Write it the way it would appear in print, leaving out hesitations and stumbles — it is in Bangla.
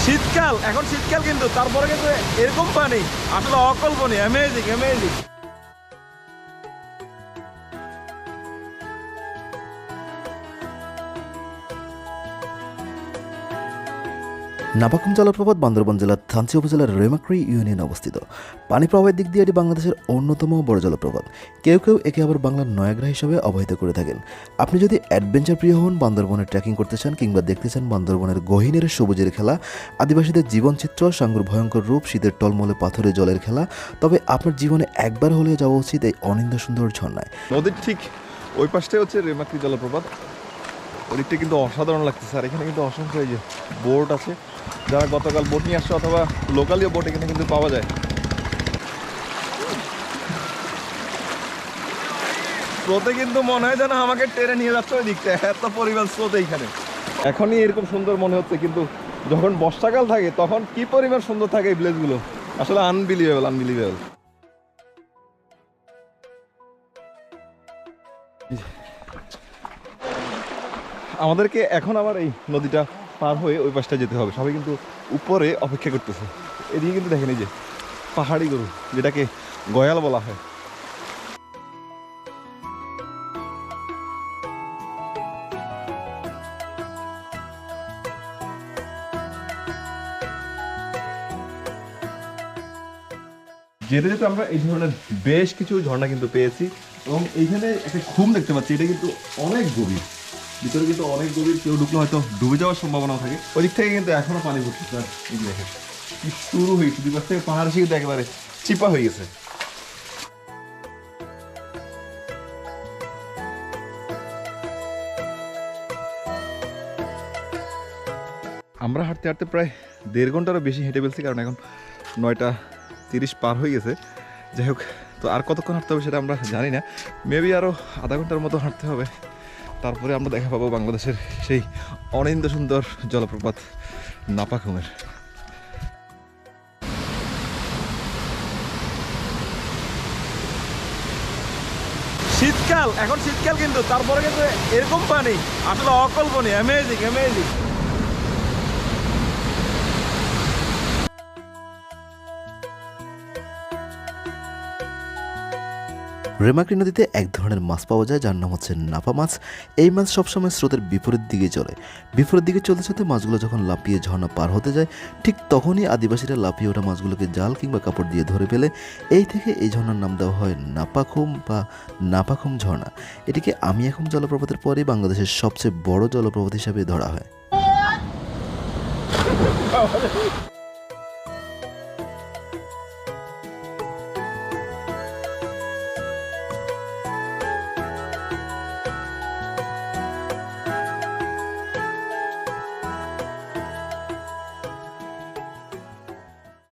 শীতকাল, এখন শীতকাল কিন্তু তারপরে কিন্তু এরকম পানি আসলে অকল্পনীয়, অ্যামেজিং অ্যামেজিং। নাপাকুম জলপ্রপাত বান্দরবান জেলার থানচি উপজেলার রেমাক্রি ইউনিয়নে অবস্থিত। পানি প্রবাহের দিক দিয়ে এটি বাংলাদেশের অন্যতম বড় জলপ্রপাত। কেউ কেউ একে আবার বাংলার নয়াগ্রা হিসেবে অবহিত করে থাকেন। আপনি যদি অ্যাডভেঞ্চার প্রিয় হন, বান্দরবনে ট্রেকিং করতে চান কিংবা দেখতে চান বান্দরবনের গহীনের সবুজের খেলা, আদিবাসীদের জীবনচিত্র, সাঙ্গুর ভয়ঙ্কর রূপ, শীতের টলমলে পাথরে জলের খেলা, তবে আপনার জীবনে একবার হলেও যাওয়া উচিত এই অনিন্দ্য সুন্দর ঝর্ণায়। নদীর ঠিক ওই পাশটাই হচ্ছে রেমাক্রি জলপ্রপাত। ওদিকটা কিন্তু অসাধারণ লাগতেছে। আর এখানে কিন্তু অসংখ্য এই যে বোট আছে, যারা গতকাল বোট নিয়ে আসছে অথবা লোকালিও বোট এখানে কিন্তু পাওয়া যায়। স্রোতে কিন্তু মনে হয় যেন আমাকে টেনে নিয়ে যাচ্ছে ওই দিকটা, এত পরিমাণ স্রোত এইখানে। এখনই এরকম সুন্দর মনে হচ্ছে, কিন্তু যখন বর্ষাকাল থাকে তখন কি পরিমাণ সুন্দর থাকে এই প্লেসগুলো, আসলে আনবিলিভেবল আনবিলিভেবল। আমাদেরকে এখন আবার এই নদীটা পার হয়ে ওই পাশটা যেতে হবে। সবাই কিন্তু উপরে অপেক্ষা করতেছে। এদিকে কিন্তু দেখেন এই যে পাহাড়ি গরু, যেটাকে গয়াল বলা হয়। যেতে যেতে আমরা এই ধরনের বেশ কিছু ঝর্ণা কিন্তু পেয়েছি, এবং এইখানে একটা খুম দেখতে পাচ্ছি। এটা কিন্তু অনেক গভীর, ভিতরে কিন্তু অনেক গভীর, কেউ ঢুকলে হয়তো ডুবে যাওয়ার সম্ভাবনা থাকে। ওই দিক থেকে কিন্তু এখনো পানি পড়ছে। এই দেখেন কি শুরু হয়েছে, দুই পাশ থেকে পাহাড় এসে কিন্তু একেবারে চিপা হয়ে গেছে। আমরা হাঁটতে হাঁটতে প্রায় 1.5 ঘন্টারও বেশি হেঁটে ফেলছি, কারণ এখন 9:30 পার হয়ে গেছে। যাই হোক, তো আর কতক্ষণ হাঁটতে হবে সেটা আমরা জানি না। মেবি আরও আধা ঘন্টার মতো হাঁটতে হবে, তারপরে আমরা দেখা পাবো বাংলাদেশের সেই অনিন্দ্য সুন্দর জলপ্রপাত নাপাকুমের। শীতকাল, এখন শীতকাল কিন্তু তারপরে কিন্তু এরকম পানি আসলে অকল্পনীয়, অ্যামেজিং অ্যামেজিং। রেমাক্রি নদীতে এক ধরনের মাছ পাওয়া যায় যার নাম হচ্ছে নাপা মাছ। এই মাছ সবসময় স্রোতের বিপরীত দিকে চলে। বিপরীত দিকে চলতে চলতে মাছগুলো যখন লাফিয়ে ঝর্ণা পার হতে যায়, ঠিক তখনই আদিবাসীরা লাফিয়ে ওঠা মাছগুলোকে জাল কিংবা কাপড় দিয়ে ধরে ফেলে। এই থেকে এই ঝর্ণার নাম দেওয়া হয় নাপাকুম বা নাপাকুম ঝর্ণা। এটিকে আমিয়াখুম জলপ্রপাতের পরেই বাংলাদেশের সবচেয়ে বড় জলপ্রপাত হিসাবে ধরা হয়।